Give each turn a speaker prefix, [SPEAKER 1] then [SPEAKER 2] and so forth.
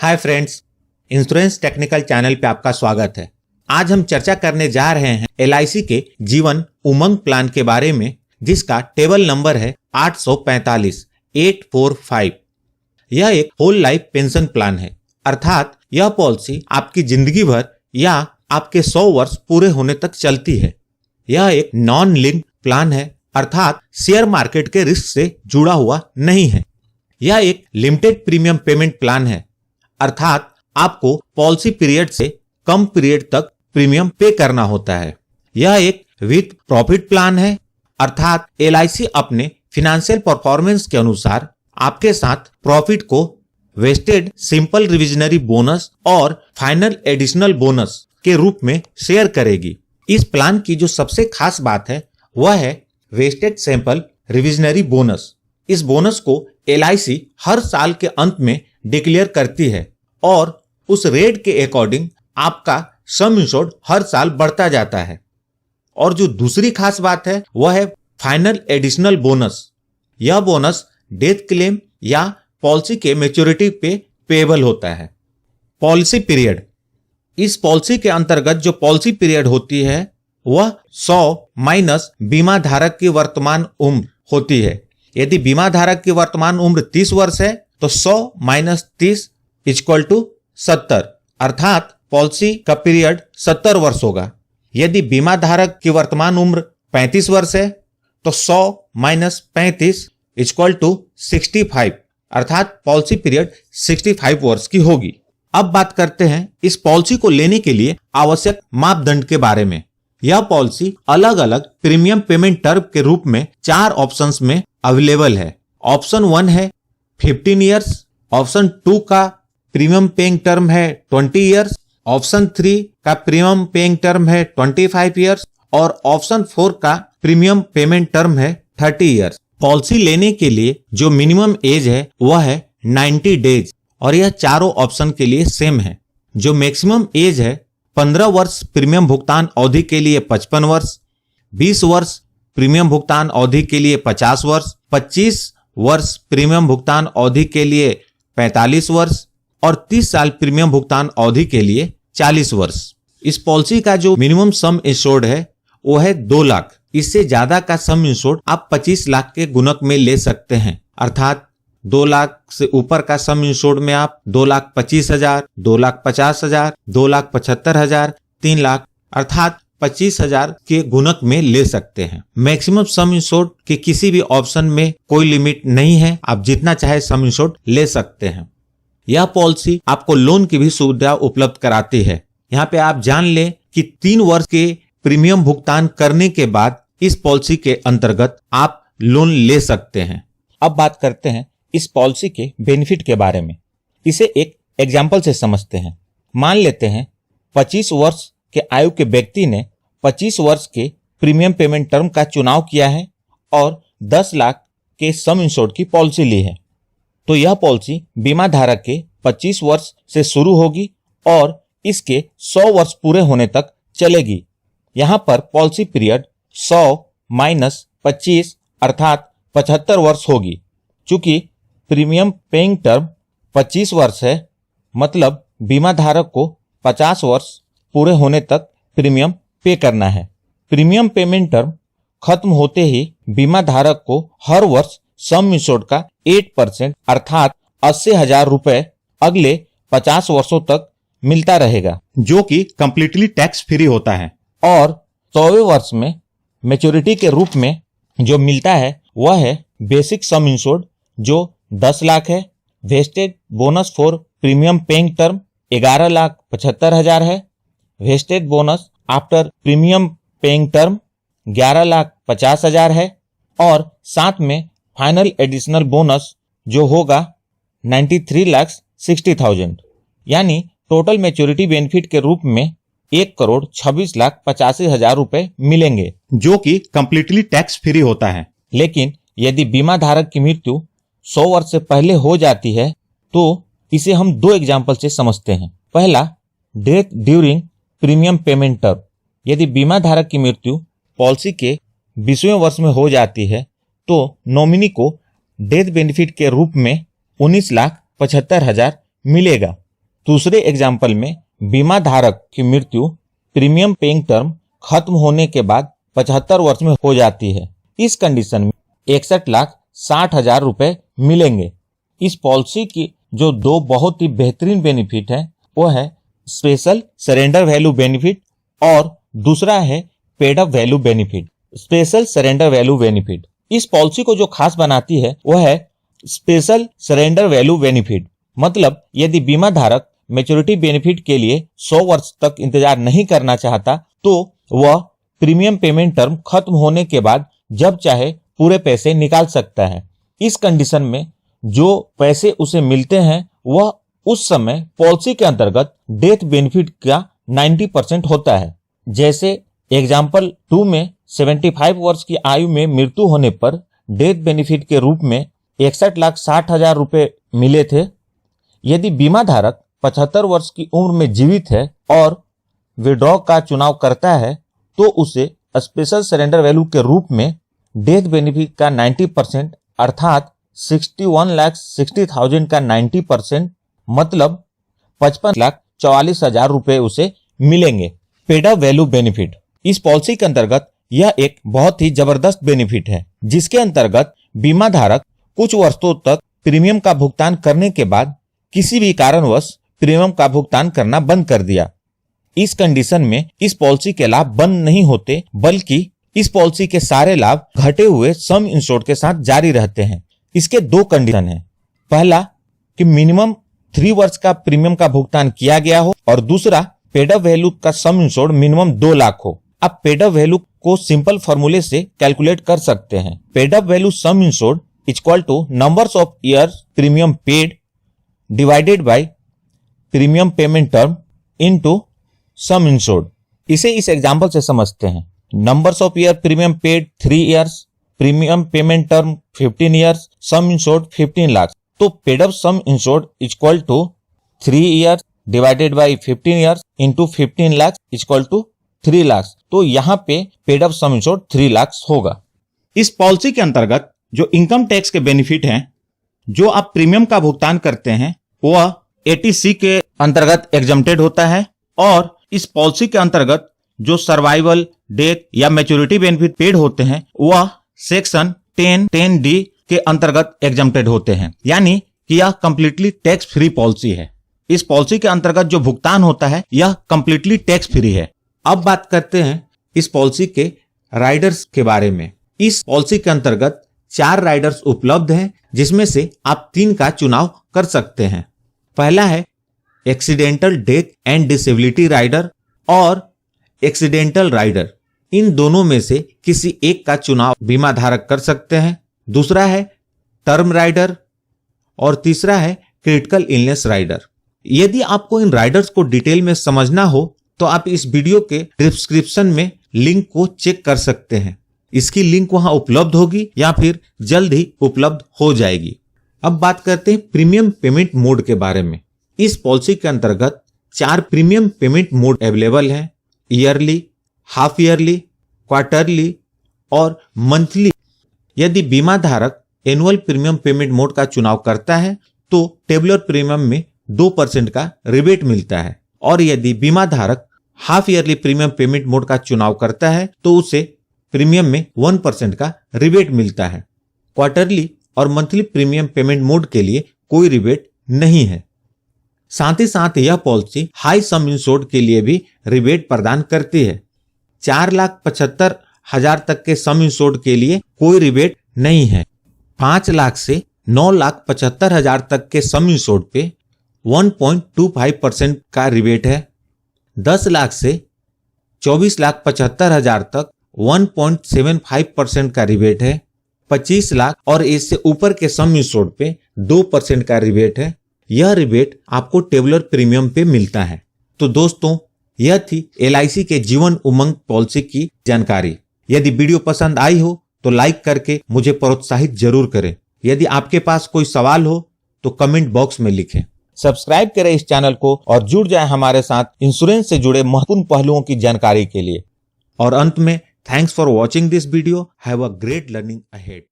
[SPEAKER 1] Hi friends, insurance technical channel पे आपका स्वागत है। आज हम चर्चा करने जा रहे हैं LIC के जीवन उमंग प्लान के बारे में, जिसका टेबल नंबर है 845। यह एक होल लाइफ पेंशन प्लान है, अर्थात यह पॉलिसी आपकी जिंदगी भर या आपके 100 वर्ष पूरे होने तक चलती है। यह एक नॉन लिंक प्लान है, अर्थात शेयर मार्केट के रिस्क से जुड़ा हुआ नहीं है। यह एक लिमिटेड प्रीमियम पेमेंट प्लान है, अर्थात आपको पॉलिसी पीरियड से कम पीरियड तक प्रीमियम पे करना होता है। यह एक विथ प्रॉफिट प्लान है, अर्थात LIC अपने फिनेंशियल परफॉर्मेंस के अनुसार आपके साथ प्रॉफिट को वेस्टेड सिंपल रिविजनरी बोनस और फाइनल एडिशनल बोनस के रूप में शेयर करेगी। इस प्लान की जो सबसे खास बात है वह है वेस्टेड सिंपल रिविजनरी बोनस। इस बोनस को LIC हर साल के अंत में डिक्लेयर करती है और उस रेट के अकॉर्डिंग आपका सम इंश्योर्ड हर साल बढ़ता जाता है। और जो दूसरी खास बात है वह है फाइनल एडिशनल बोनस। यह बोनस डेथ क्लेम या पॉलिसी के मैच्योरिटी पे पेएबल होता है। पॉलिसी पीरियड, इस पॉलिसी के अंतर्गत जो पॉलिसी पीरियड होती है वह 100 माइनस बीमा धारक की वर्तमान उम्र होती है। यदि बीमा धारक की वर्तमान उम्र 30 वर्ष है तो 100 माइनस 30 इक्वल टू 70, अर्थात पॉलिसी का पीरियड 70 वर्ष होगा। यदि बीमा धारक की वर्तमान उम्र 35 वर्ष है तो 100 माइनस 35 इक्वल टू 65, अर्थात पॉलिसी पीरियड 65 वर्ष की होगी। अब बात करते हैं इस पॉलिसी को लेने के लिए आवश्यक मापदंड के बारे में। यह पॉलिसी अलग अलग प्रीमियम पेमेंट टर्म के रूप में 4 ऑप्शंस में अवेलेबल है। ऑप्शन 1 है 15 ईयर्स, ऑप्शन 2 का प्रीमियम पेइंग टर्म है 20 ईयर्स, ऑप्शन 3 का प्रीमियम पेइंग टर्म है 25 ईयर्स और ऑप्शन 4 का प्रीमियम पेमेंट टर्म है 30 ईयर्स। पॉलिसी लेने के लिए जो मिनिमम एज है वह है 90 डेज और यह चारों ऑप्शन के लिए सेम है। जो मैक्सिमम एज है 15 वर्ष प्रीमियम भुगतान अवधि के लिए 55 वर्ष, 20 वर्ष प्रीमियम भुगतान अवधि के लिए 50 वर्ष, 25 वर्ष प्रीमियम भुगतान अवधि के लिए 45 वर्ष और 30 साल प्रीमियम भुगतान अवधि के लिए 40 वर्ष। इस पॉलिसी का जो मिनिमम सम इंश्योर्ड है वो है 2 लाख। इससे ज्यादा का सम इंश्योर्ड आप 25 लाख के गुणक में ले सकते हैं, अर्थात 2 लाख से ऊपर का सम इंश्योर्ड में आप 2,25,000, 2,50,000, 2,75,000, 3 लाख अर्थात 25,000 के गुणक में ले सकते हैं। मैक्सिमम सम इंश्योर्ड के किसी भी ऑप्शन में कोई लिमिट नहीं है, आप जितना चाहे सम इंश्योर्ड ले सकते हैं। यह पॉलिसी आपको लोन की भी सुविधा उपलब्ध कराती है। यहाँ पे आप जान लें कि 3 वर्ष के प्रीमियम भुगतान करने के बाद इस पॉलिसी के अंतर्गत आप लोन ले सकते हैं। अब बात करते हैं इस पॉलिसी के बेनिफिट के बारे में। इसे एक एग्जाम्पल से समझते हैं। मान लेते हैं 25 वर्ष के आयु के व्यक्ति ने 25 वर्ष के प्रीमियम पेमेंट टर्म का चुनाव किया है और 10 लाख के सम इंश्योर्ड की पॉलिसी ली है। तो यह पॉलिसी बीमा धारक के 25 वर्ष से शुरू होगी और इसके 100 वर्ष पूरे होने तक चलेगी। यहाँ पर पॉलिसी पीरियड 100 माइनस 25 अर्थात 75 वर्ष होगी। चूंकि प्रीमियम पेइंग टर्म 25 वर्ष है, मतलब बीमा धारक को 50 वर्ष पूरे होने तक प्रीमियम पे करना है। प्रीमियम पेमेंट टर्म खत्म होते ही बीमा धारक को हर वर्ष सम इंश्योर्ड का 8% अर्थात 80,000 रुपए अगले 50 वर्षों तक मिलता रहेगा, जो कि कंप्लीटली टैक्स फ्री होता है। और 100वें वर्ष में मैच्योरिटी के रूप में जो मिलता है वह है बेसिक सम इंश्योर्ड जो 10 लाख है। Vested bonus for premium paying term 11,75,000 है। Vested bonus after premium paying term 11,50,000 है और साथ में फाइनल एडिशनल बोनस जो होगा 93,60,000, यानी टोटल मैच्योरिटी बेनिफिट के रूप में 1,26,85,000 रुपए मिलेंगे, जो कि कंप्लीटली टैक्स फ्री होता है। लेकिन यदि बीमा धारक की मृत्यु 100 वर्ष से पहले हो जाती है तो इसे हम 2 एग्जाम्पल से समझते हैं। पहला, death during premium payment term. यदि बीमा धारक की मृत्यु पॉलिसी के 20वें वर्ष में हो जाती है तो नॉमिनी को डेथ बेनिफिट के रूप में 19,75,000 मिलेगा। दूसरे एग्जाम्पल में बीमा धारक की मृत्यु प्रीमियम पेइंग टर्म खत्म होने के बाद 75 वर्ष में हो जाती है। इस कंडीशन में 61,60,000 रुपए मिलेंगे। इस पॉलिसी की जो दो बहुत ही बेहतरीन बेनिफिट है वो है स्पेशल सरेंडर वैल्यू बेनिफिट और दूसरा है paid up value benefit. Special surrender value benefit इस पॉलिसी को जो खास बनाती है वह है स्पेशल सरेंडर वैल्यू बेनिफिट। मतलब यदि बीमा धारक मैच्योरिटी बेनिफिट के लिए 100 वर्ष तक इंतजार नहीं करना चाहता तो वह प्रीमियम पेमेंट टर्म खत्म होने के बाद जब चाहे पूरे पैसे निकाल सकता है। इस कंडीशन में जो पैसे उसे मिलते हैं वह उस समय पॉलिसी के अंतर्गत डेथ बेनिफिट का 90% होता है। जैसे एग्जाम्पल 2 में 75 वर्ष की आयु में मृत्यु होने पर डेथ बेनिफिट के रूप में 61,60,000 रुपए मिले थे। यदि बीमा धारक 75 वर्ष की उम्र में जीवित है और विड्रॉ का चुनाव करता है तो उसे स्पेशल सरेंडर वैल्यू के रूप में डेथ बेनिफिट का 90% अर्थात 61,60,000 का 90% मतलब 55,44,000 रुपए उसे मिलेंगे। पेड अप वैल्यू बेनिफिट इस पॉलिसी के अंतर्गत यह एक बहुत ही जबरदस्त बेनिफिट है जिसके अंतर्गत बीमा धारक कुछ वर्षों तक प्रीमियम का भुगतान करने के बाद किसी भी कारणवश प्रीमियम का भुगतान करना बंद कर दिया। इस कंडीशन में इस पॉलिसी के लाभ बंद नहीं होते बल्कि इस पॉलिसी के सारे लाभ घटे हुए सम इंश्योर्ड के साथ जारी रहते हैं। इसके दो कंडीशन हैं। पहला कि मिनिमम 3 वर्ष का प्रीमियम का भुगतान किया गया हो और दूसरा पेड अप वैल्यू का सम इंश्योर्ड मिनिमम 2 लाख हो। आप पेड अप वैल्यू को सिंपल फॉर्मूले से कैलकुलेट कर सकते हैं। Paid up value sum insured equal to numbers of years premium paid divided by premium payment term into sum insured. इसे इस एग्जांपल से समझते हैं। Numbers of year premium paid 3 years, premium payment term 15 years, sum insured 15 lakh. तो paid up sum insured equal to 3 years divided by 15 years into 15 lakh equal to 3 lakh. तो यहाँ पे paid up sum insured 3 lakh होगा। इस पॉलिसी के अंतर्गत जो इनकम टैक्स के बेनिफिट हैं, जो आप प्रीमियम का भुगतान करते हैं वह 80C के अंतर्गत एग्जम्प्टेड होता है और इस पॉलिसी के अंतर्गत जो सर्वाइवल, डेथ या मैच्योरिटी बेनिफिट पेड होते हैं वह सेक्शन 10(10)D के अंतर्गत एग्जम्प्टेड होते हैं। यानी कि यह कंप्लीटली टैक्स फ्री पॉलिसी है। इस पॉलिसी के अंतर्गत जो भुगतान होता है यह कंप्लीटली टैक्स फ्री है। अब बात करते हैं इस पॉलिसी के राइडर्स के बारे में। इस पॉलिसी के अंतर्गत 4 राइडर्स उपलब्ध हैं जिसमें से आप 3 का चुनाव कर सकते हैं। पहला है accidental death and disability rider और एक्सीडेंटल राइडर। इन दोनों में से किसी एक का चुनाव बीमा धारक कर सकते हैं। दूसरा है टर्म राइडर और तीसरा है क्रिटिकल इलनेस राइडर। यदि आपको इन राइडर्स को डिटेल में समझना हो तो आप इस वीडियो के डिस्क्रिप्शन में लिंक को चेक कर सकते हैं। इसकी लिंक वहां उपलब्ध होगी या फिर जल्द ही उपलब्ध हो जाएगी। अब बात करते हैं प्रीमियम पेमेंट मोड के बारे में। इस पॉलिसी के अंतर्गत 4 प्रीमियम पेमेंट मोड अवेलेबल हैं। ईयरली, हाफ ईयरली, क्वार्टरली और मंथली। यदि बीमा धारक एनुअल प्रीमियम पेमेंट मोड का चुनाव करता है तो टेबुलर प्रीमियम में 2% का रिबेट मिलता है और यदि बीमा धारक half yearly premium payment mode का चुनाव करता है तो उसे प्रीमियम में 1% का रिबेट मिलता है। क्वार्टरली और मंथली प्रीमियम पेमेंट मोड के लिए कोई रिबेट नहीं है। साथ ही साथ यह पॉलिसी हाई सम इंश्योर्ड के लिए भी रिबेट प्रदान करती है। 4,75,000 तक के सम इंश्योर्ड के लिए कोई रिबेट नहीं है। 5 लाख से 9,75,000 तक के सम इंश्योर्ड पे 1.25% का रिबेट है। 10 लाख से 24,75,000 तक 1.75% का रिबेट है। 25 लाख और इससे ऊपर के सम इंश्योर्ड पे 2% का रिबेट है। यह रिबेट आपको टेबुलर प्रीमियम पे मिलता है। तो दोस्तों, यह थी LIC के जीवन उमंग पॉलिसी की जानकारी। यदि वीडियो पसंद आई हो तो लाइक करके मुझे प्रोत्साहित जरूर करें। यदि आपके पास कोई सवाल हो तो कमेंट बॉक्स में लिखें। सब्सक्राइब करें इस चैनल को और जुड़ जाएं हमारे साथ इंश्योरेंस से जुड़े महत्वपूर्ण पहलुओं की जानकारी के लिए। और अंत में, thanks for watching this video. Have a great learning ahead.